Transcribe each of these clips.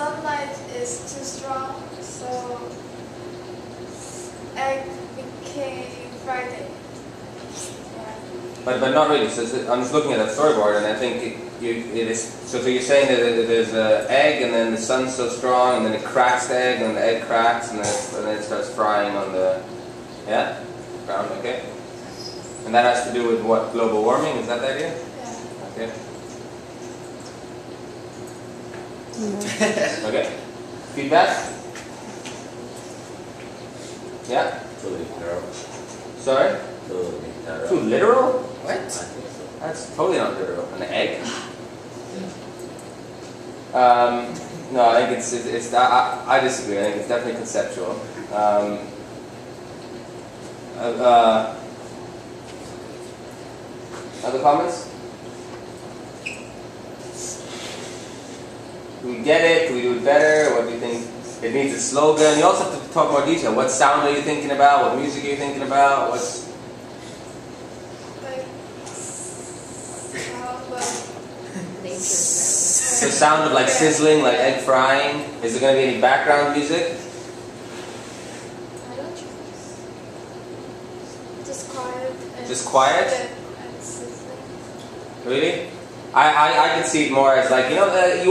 sunlight is too strong, so egg became Friday. Yeah. But not really. So I'm just looking at that storyboard, and I think it is. So you're saying that there's an egg, and then the sun's so strong, and then it cracks the egg, and the egg cracks, and then it starts frying on the ground. Okay. And that has to do with what? Global warming? Is that the idea? Yeah. Okay. Okay. Feedback? Yeah? Too literal. Sorry? Too literal. Too literal? What? I think so. That's totally not literal. An egg? No, I think it's I disagree. I think it's definitely conceptual. Other comments? Do we get it? Do we do it better? What do you think? It needs a slogan. You also have to talk more detail. What sound are you thinking about? What music are you thinking about? What's Like sound of the sound of like sizzling, like egg frying? Is there going to be any background music? I don't know. Just quiet. And Just quiet? And sizzling. Really? I can see it more as like, you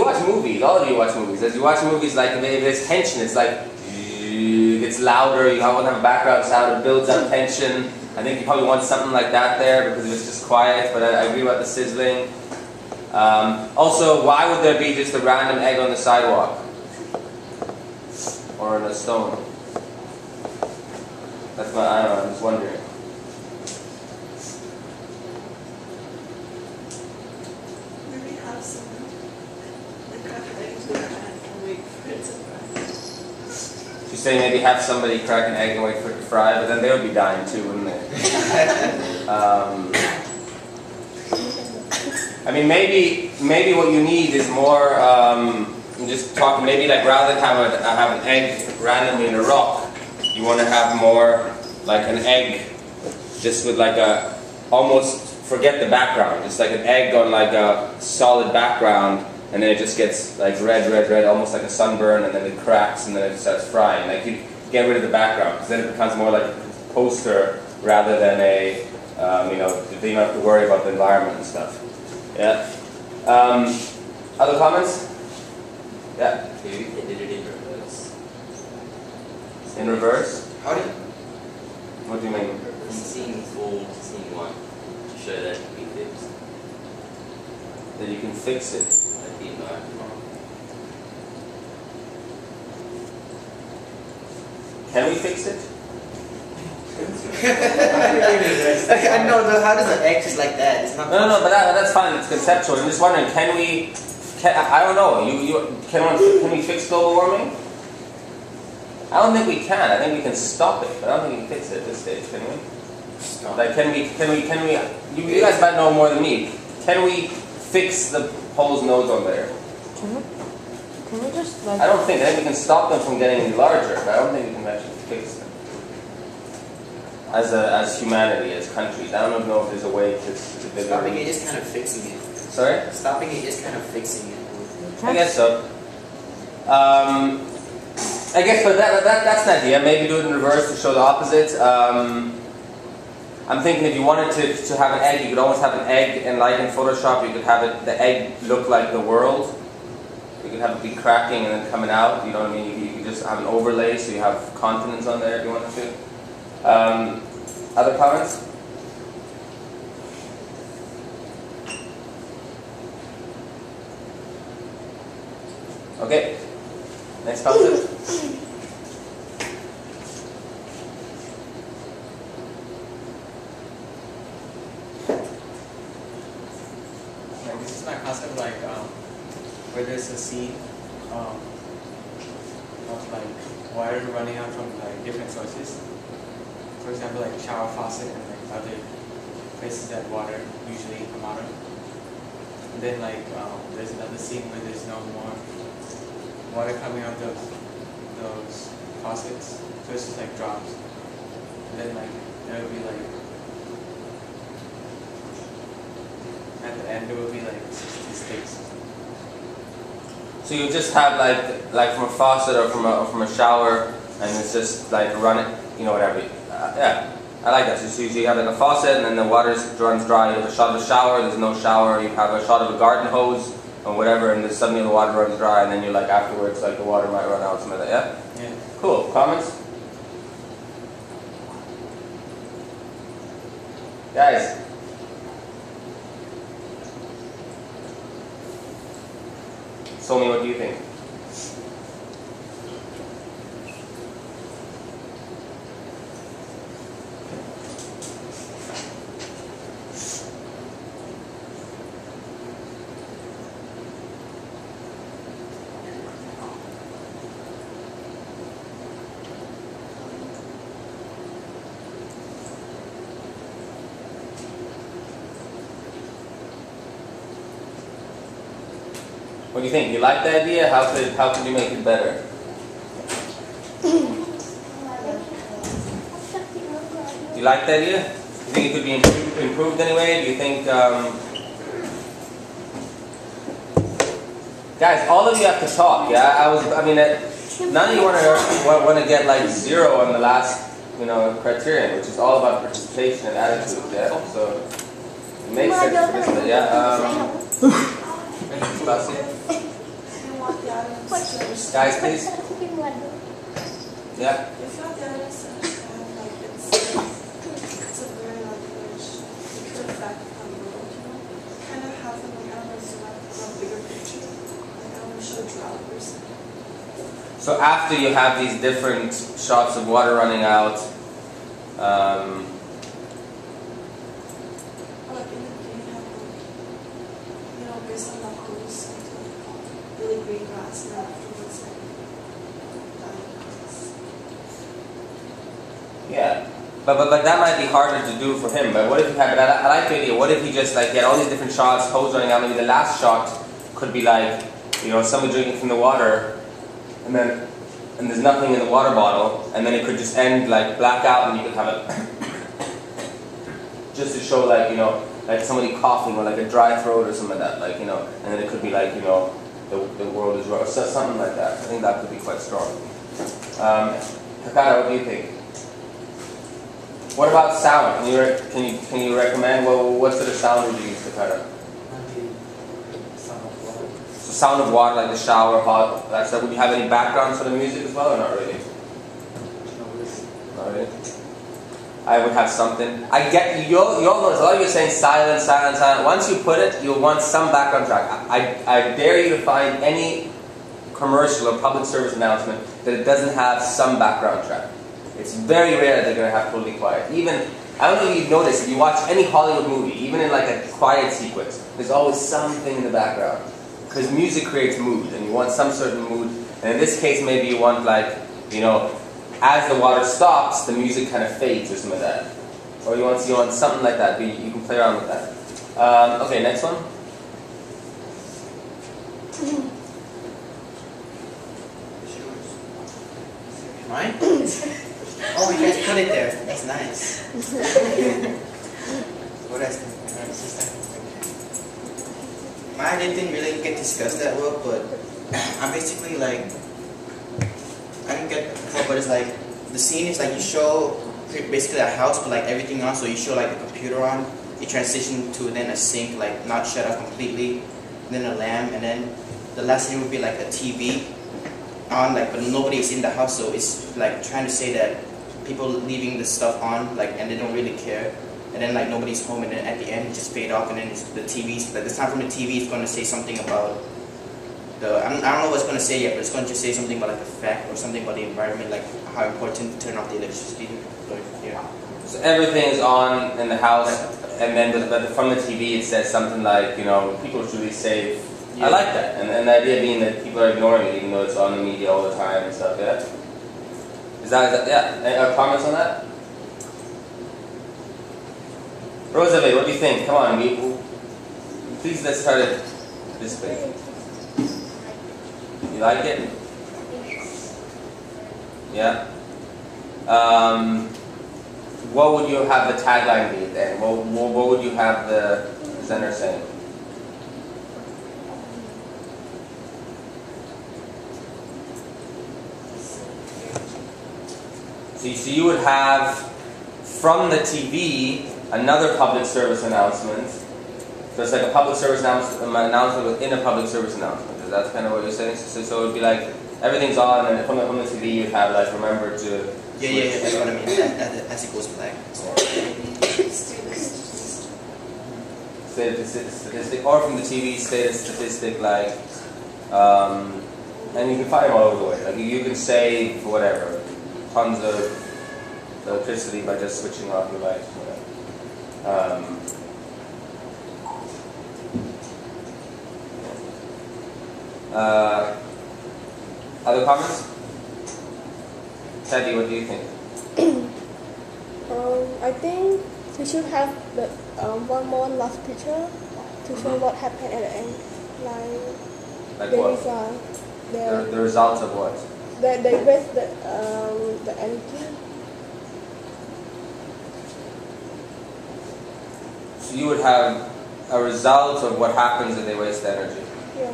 watch movies, all of you watch movies. As you watch movies, like if there's tension, it's like, it's louder, you want to have a background sound, it builds up tension. I think you probably want something like that there because it's just quiet, but I agree about the sizzling. Also, why would there be just a random egg on the sidewalk? Or on a stone? That's what, I don't know, I'm just wondering. She's saying maybe have somebody crack an egg and wait for it to fry, but then they would be dying too, wouldn't they? I mean, maybe what you need is more. I'm just talking. Maybe like rather than have an egg randomly in a rock, you want to have more like an egg, just with like a almost forget the background, just like an egg on like a solid background. And then it just gets like red, almost like a sunburn, and then it cracks, and then it starts frying. Like you get rid of the background, because then it becomes more like a poster rather than a, then you don't have to worry about the environment and stuff. Yeah. Other comments? Yeah. Maybe they did it in reverse. In reverse? How do you? What do you mean? From scene 4 to scene 1 to show that it can be fixed. That you can fix it. Can we fix it? I know, how does an egg just like that? It's not. No, but that's fine. It's conceptual. I'm just wondering, can we? I don't know. Can we fix global warming? I don't think we can. I think we can stop it, but I don't think we can fix it at this stage. Can we? Stop. Like, can we? You guys might know more than me. Can we fix the holes nodes on there? Can we just like... I don't think. I think we can stop them from getting any larger, but I don't think we can actually fix them. As humanity, as countries, I don't know if there's a way to Stopping it is kind of fixing it. Sorry? Stopping it is kind of fixing it. I guess so. I guess, but that's an idea. Maybe do it in reverse to show the opposite. I'm thinking if you wanted to have an egg, you could almost have an egg, and like in Photoshop, you could have the egg look like the world. You could have it be cracking and then coming out. You know what I mean? You could just have an overlay, so you have continents on there if you wanted to. Other comments? Okay. Next concept. This is my concept, like where there's a scene of like water running out from like different sources. For example, like shower faucet and like other places that water usually come out of. And then like there's another scene where there's no more water coming out of those faucets, so it's just like drops. And then like there will be like at the end there will be like 60 sticks. So you just have like from a faucet or from a shower, and it's just like run it, you know, whatever. Yeah, I like that. So you have like a faucet, and then the water runs dry. You have a shot of a shower. There's no shower. You have a shot of a garden hose or whatever, and then suddenly the water runs dry, and then you're like afterwards, like the water might run out, something like that. Yeah. Yeah. Cool. Comments, guys. Somi, what do you think? What do you think? You like the idea? How could you make it better? Do you like the idea? Do you think it could be improved anyway? Do you think, guys? All of you have to talk. Yeah, none of you want to get like 0 on the last, criterion, which is all about participation and attitude. Yeah, so it makes sense for this. But yeah. Guys, please. Yeah. If not the other side, like it's a very large it could affect the world, kind of have them like I don't know, so like a bigger picture. Like I want to show drought or something. So after you have these different shots of water running out, Or like in the beginning have like, based on that goes something really green grass and then afterwards like yeah. But that might be harder to do for him. But what if you have? I like the idea. What if he just like get all these different shots, hose running out? Maybe the last shot could be like, somebody drinking from the water, and there's nothing in the water bottle, and then it could just end like blackout, and you could have it just to show like like somebody coughing or like a dry throat or something like that, and then it could be like the world is wrong, or something like that. I think that could be quite strong. Takara, what do you think? What about sound? Can you recommend what sort of sound would you use, Takara? Sound of water. So sound of water, like the shower, hot, that stuff. Would you have any background sort of music as well, or not really? Not really. I would have something. I get you all notice a lot of you are saying silent, silent, silent. Once you put it, you'll want some background track. I dare you to find any commercial or public service announcement that it doesn't have some background track. It's very rare that they're going to have totally quiet. Even, I don't know if you've noticed, if you watch any Hollywood movie, even in like a quiet sequence, there's always something in the background. Because music creates mood, and you want some certain mood. And in this case, maybe you want like, as the water stops, the music kind of fades or something like that. Or you want something like that, but you can play around with that. Okay, next one. Mine? Oh, you guys put it there. That's nice. What else? Mine didn't really get discussed that well, but I'm basically like, I didn't get but it's like the scene is like you show basically a house but like everything on, so you show like the computer on, you transition to then a sink, like not shut off completely, then a lamp, and then the last scene would be like a TV on, like, but nobody is in the house, so it's like trying to say that people leaving the stuff on, like, and they don't really care, and then like nobody's home, and then at the end it just fade off, and then it's the TV's, like the sound from the TV is going to say something about I don't know what it's going to say yet, but it's going to just say something about like the fact or something about the environment, like how important to turn off the electricity. Yeah. So everything is on in the house, and then from the TV it says something like, people should be safe. Yeah. I like that, and the idea being that people are ignoring it even though it's on the media all the time and stuff, yeah? Is that yeah? Any comments on that? Roosevelt, what do you think? Come on, please let's start it this way. You like it? Yeah? What would you have the tagline be then? What would you have the presenter saying? So you would have from the TV another public service announcement. So it's like a public service announcement within a public service announcement. Is that kind of what you're saying? So it would be like everything's on, and from the TV you'd have like remember to. Yeah, that's what I mean. As it goes black. State a statistic, or from the TV, state a statistic like, and you can find them all over the way. Like you can save whatever, tons of electricity by just switching off your lights. Whatever. Other comments? Teddy, what do you think? I think we should have the one more last picture to show what happened at the end. Like the what? result. The results of what? They waste the energy. So you would have a result of what happens if they waste energy. Yeah.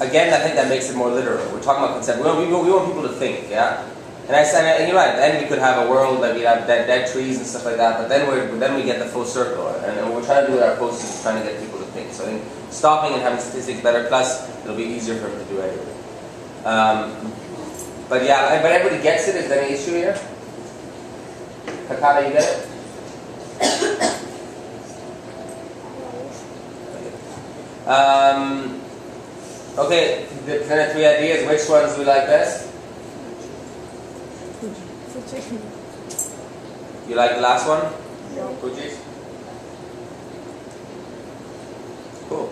Again, I think that makes it more literal. We're talking about concept. We want people to think, yeah. And you're right. Then we could have a world like we have dead trees and stuff like that. But then we get the full circle, and what we're trying to do with our posts is trying to get people to think. So I think stopping and having statistics better. Plus, it'll be easier for them to do anyway. But yeah, but everybody gets it. Is there any issue here? Kakata, you get it? Okay, there are 3 ideas. Which ones we like best? You like the last one? Yeah. Fuji's? Cool.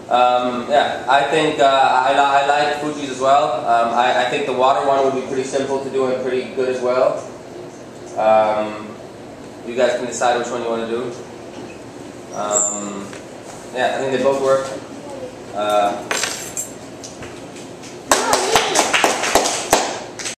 Yeah, I think I like Fuji's as well. I think the water one would be pretty simple to do and pretty good as well. You guys can decide which one you want to do. Yeah, I think they both work.